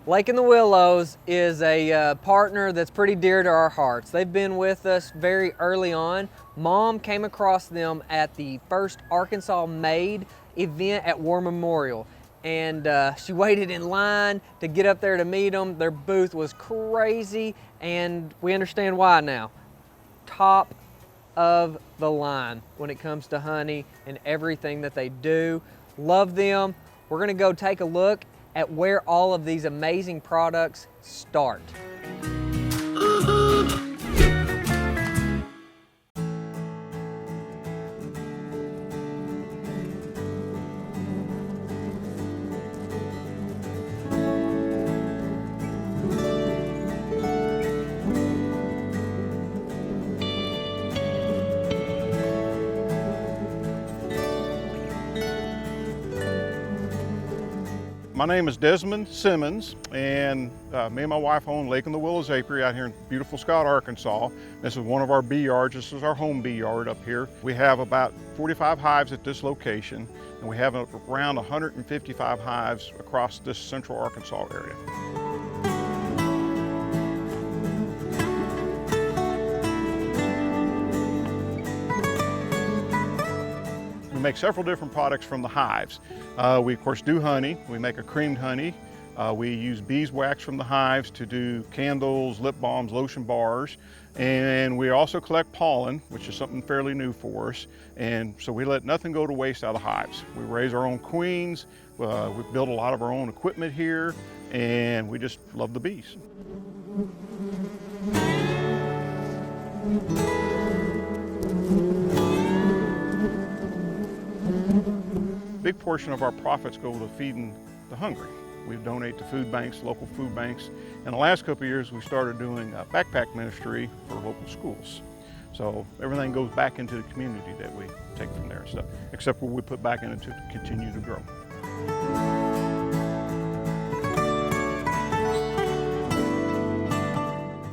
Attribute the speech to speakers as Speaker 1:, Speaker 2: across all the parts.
Speaker 1: Lake in the Willows is a partner that's pretty dear to our hearts. They've been with us very early on. Mom came across them at the first Arkansas Made event at War Memorial. And she waited in line to get up there to meet them. Their booth was crazy, and we understand why now. Top of the line when it comes to honey and everything that they do. Love them. We're gonna go take a look at where all of these amazing products start.
Speaker 2: My name is Desmond Simmons, and me and my wife own Lake in the Willows Apiary out here in beautiful Scott, Arkansas. This is one of our bee yards. This is our home bee yard up here. We have about 45 hives at this location, and we have around 155 hives across this central Arkansas area. We make several different products from the hives. We of course do honey. We make a creamed honey. We use beeswax from the hives to do candles, lip balms, lotion bars. And we also collect pollen, which is something fairly new for us. And so we let nothing go to waste out of the hives. We raise our own queens. We build a lot of our own equipment here, and we just love the bees. Big portion of our profits go to feeding the hungry. We donate to food banks, local food banks. In the last couple of years, we started doing backpack ministry for local schools. So everything goes back into the community that we take from there, so, except what we put back in it to continue to grow.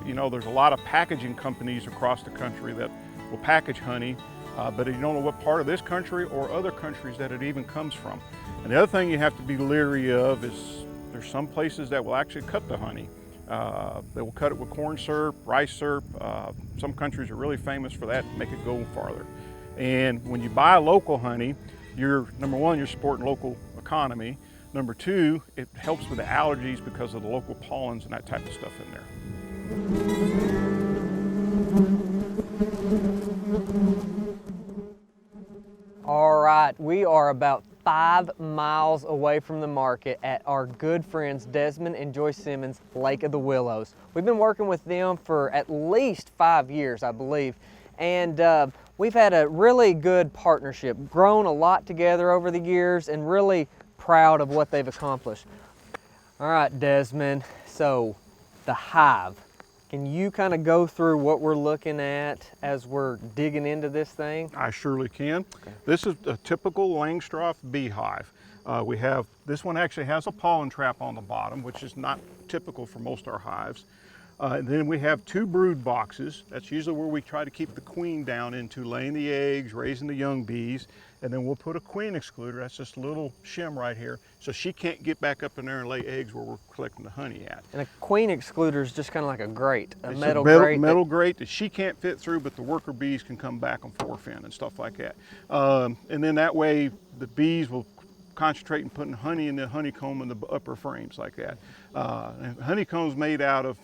Speaker 2: You know, there's a lot of packaging companies across the country that will package honey, but you don't know what part of this country or other countries that it even comes from. And the other thing you have to be leery of is there's some places that will actually cut the honey. They will cut it with corn syrup, rice syrup. Some countries are really famous for that, make it go farther. And when you buy local honey, number one, you're supporting local economy. Number two, it helps with the allergies because of the local pollens and that type of stuff in there.
Speaker 1: All right, we are about 5 miles away from the market at our good friends Desmond and Joyce Simmons, Lake of the Willows. We've been working with them for at least 5 years, I believe, and we've had a really good partnership, grown a lot together over the years, and really proud of what they've accomplished. All right, Desmond, so the hive. Can you kind of go through what we're looking at as we're digging into this thing?
Speaker 2: I surely can.
Speaker 1: Okay.
Speaker 2: This is a typical Langstroth beehive. This one actually has a pollen trap on the bottom, which is not typical for most of our hives. And then we have 2 brood boxes. That's usually where we try to keep the queen down into laying the eggs, raising the young bees. And then we'll put a queen excluder, that's just a little shim right here, so she can't get back up in there and lay eggs where we're collecting the honey at.
Speaker 1: And a queen excluder is just kind of like a grate, a metal
Speaker 2: grate.
Speaker 1: grate.
Speaker 2: Grate that she can't fit through, but the worker bees can come back and forth in and stuff like that. And then that way the bees will concentrate on putting honey in the honeycomb in the upper frames like that. And honeycomb's made out of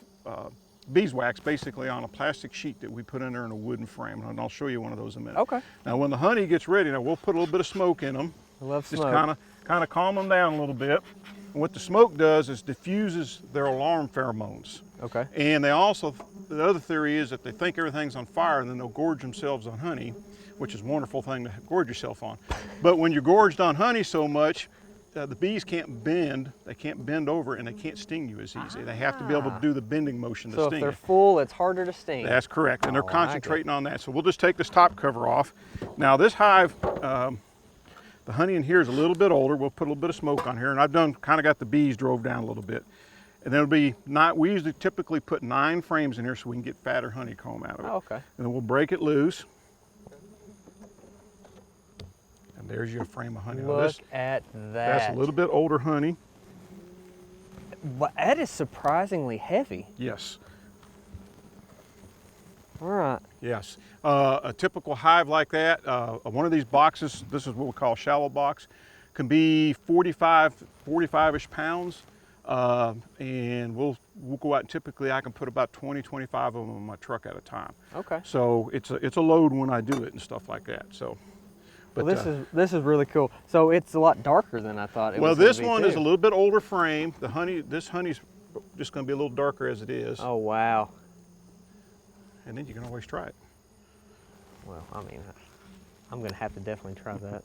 Speaker 2: beeswax, basically on a plastic sheet that we put in there in a wooden frame, and I'll show you one of those in a minute.
Speaker 1: Okay.
Speaker 2: Now when the honey gets ready, now we'll put a little bit of smoke in them.
Speaker 1: I love smoke.
Speaker 2: Just kind of calm them down a little bit. And what the smoke does is diffuses their alarm pheromones.
Speaker 1: Okay.
Speaker 2: And they also, the other theory is that they think everything's on fire and then they'll gorge themselves on honey, which is a wonderful thing to gorge yourself on. But when you're gorged on honey so much, the bees can't bend, they can't bend over, and they can't sting you as easy. They have to be able to do the bending motion to
Speaker 1: So
Speaker 2: sting
Speaker 1: if they're
Speaker 2: you.
Speaker 1: full, it's harder to sting.
Speaker 2: That's correct, and they're
Speaker 1: Oh, I like
Speaker 2: concentrating on that. So we'll just take this top cover off. Now this hive, the honey in here is a little bit older. We'll put a little bit of smoke on here, and I've kind of got the bees drove down a little bit. And then we usually typically put 9 frames in here so we can get fatter honeycomb out of it.
Speaker 1: Oh, okay.
Speaker 2: And then we'll break it loose. There's your frame of honey.
Speaker 1: Look at that.
Speaker 2: That's a little bit older honey.
Speaker 1: But that is surprisingly heavy.
Speaker 2: Yes.
Speaker 1: All right.
Speaker 2: Yes. A typical hive like that, one of these boxes, this is what we call a shallow box, can be 45-ish pounds. And we'll go out and typically I can put about 20-25 of them in my truck at a time.
Speaker 1: Okay.
Speaker 2: So it's a load when I do it and stuff like that. So, but
Speaker 1: well, this is really cool. So it's a lot darker than I thought it was.
Speaker 2: Well, this one is a little bit older frame. This honey's just going to be a little darker as it is.
Speaker 1: Oh wow.
Speaker 2: And then you can always try it.
Speaker 1: Well, I mean, I'm going to have to definitely try that.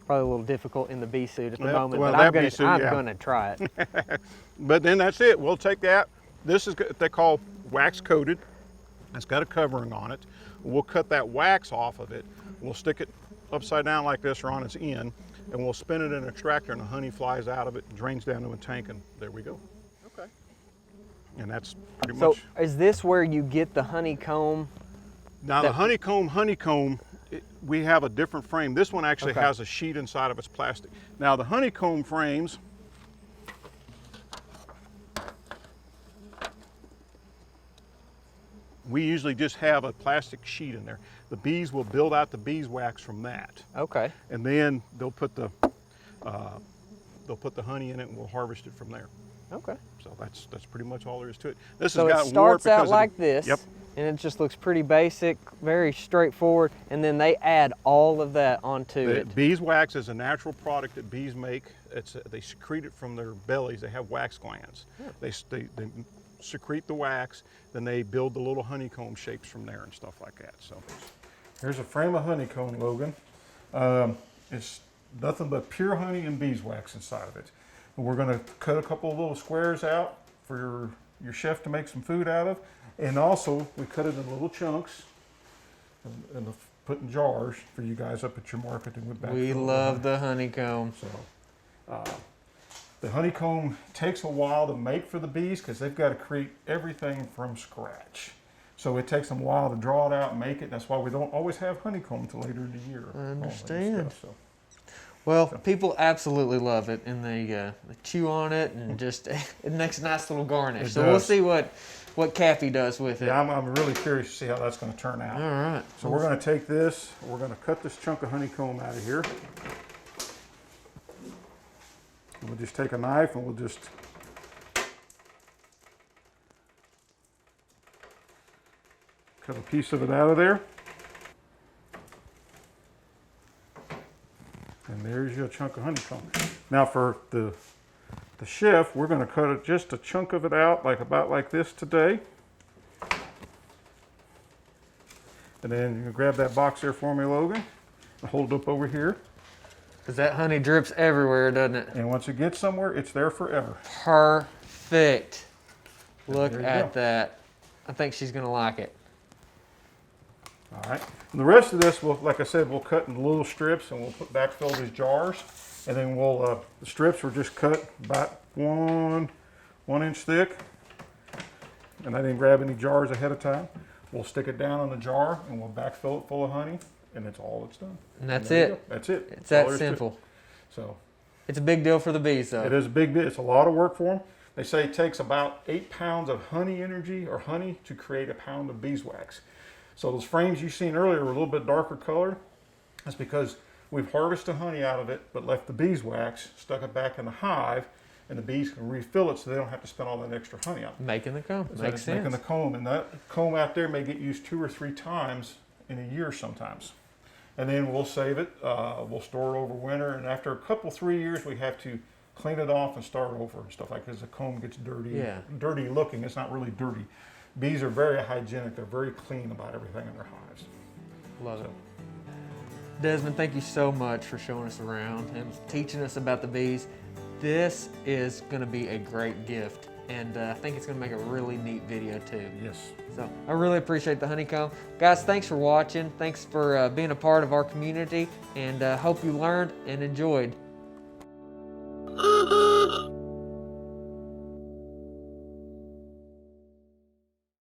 Speaker 1: Probably a little difficult in the bee suit at the moment,
Speaker 2: well,
Speaker 1: but I'm going to try it.
Speaker 2: But then that's it. We'll take that. This is what they call wax coated. It's got a covering on it. We'll cut that wax off of it. We'll stick it upside down like this or on its end, and we'll spin it in an extractor, and the honey flies out of it, drains down to a tank, and there we go.
Speaker 1: Okay.
Speaker 2: And that's pretty much.
Speaker 1: So is this where you get the honeycomb?
Speaker 2: Now the honeycomb, we have a different frame. This one actually has a sheet inside of its plastic. Now the honeycomb frames, we usually just have a plastic sheet in there. The bees will build out the beeswax from that.
Speaker 1: Okay.
Speaker 2: And then they'll put the honey in it, and we'll harvest it from there.
Speaker 1: Okay.
Speaker 2: So that's pretty much all there is to it. This
Speaker 1: so
Speaker 2: has got
Speaker 1: it starts
Speaker 2: warp
Speaker 1: out like this.
Speaker 2: Yep.
Speaker 1: And it just looks pretty basic, very straightforward, and then they add all of that onto it.
Speaker 2: Beeswax is a natural product that bees make. They secrete it from their bellies. They have wax glands. Yeah. They secrete the wax, then they build the little honeycomb shapes from there and stuff like that. So here's a frame of honeycomb, Logan. It's nothing but pure honey and beeswax inside of it. And we're going to cut a couple of little squares out for your chef to make some food out of. And also, we cut it in little chunks and put in jars for you guys up at your market. And
Speaker 1: we love the honeycomb.
Speaker 2: So, the honeycomb takes a while to make for the bees because they've got to create everything from scratch. So it takes them a while to draw it out and make it. That's why we don't always have honeycomb until later in the year.
Speaker 1: I understand.
Speaker 2: Stuff, so.
Speaker 1: Well, people absolutely love it, and they chew on it, and just it makes a nice little garnish. So we'll see what Kathy does with it.
Speaker 2: Yeah, I'm really curious to see how that's going to turn out.
Speaker 1: All right.
Speaker 2: So we're going to take this, we're going to cut this chunk of honeycomb out of here. And we'll just take a knife and we'll just cut a piece of it out of there. And there's your chunk of honeycomb. Now for the chef, we're going to cut it, just a chunk of it out, about like this today. And then you can grab that box there for me, Logan, and hold it up over here.
Speaker 1: Because that honey drips everywhere, doesn't it?
Speaker 2: And once it gets somewhere, it's there forever.
Speaker 1: Perfect. Look at that. I think she's going to like it.
Speaker 2: All right. And the rest of this, like I said, we'll cut in little strips, and we'll backfill these jars. And then we'll, the strips were just cut about one inch thick. And I didn't grab any jars ahead of time. We'll stick it down in the jar, and we'll backfill it full of honey, and that's all it's done.
Speaker 1: And that's it.
Speaker 2: That's it.
Speaker 1: It's that simple.
Speaker 2: So
Speaker 1: it's a big deal for the bees, though.
Speaker 2: It is a big deal. It's a lot of work for them. They say it takes about 8 pounds of honey energy or honey to create a pound of beeswax. So those frames you've seen earlier were a little bit darker color. That's because we've harvested honey out of it, but left the beeswax, stuck it back in the hive, and the bees can refill it so they don't have to spend all that extra honey on it.
Speaker 1: Making the comb. Makes sense.
Speaker 2: Making the comb, and that comb out there may get used 2 or 3 times in a year sometimes. And then we'll save it, we'll store it over winter, and after a couple, 3 years, we have to clean it off and start over and stuff like that, because the comb gets dirty, dirty looking. It's not really dirty. Bees are very hygienic. They're very clean about everything in their hives.
Speaker 1: Love it. Desmond, thank you so much for showing us around and teaching us about the bees. This is going to be a great gift, and I think it's going to make a really neat video too.
Speaker 2: Yes.
Speaker 1: So I really appreciate the honeycomb. Guys, thanks for watching. Thanks for being a part of our community, and hope you learned and enjoyed.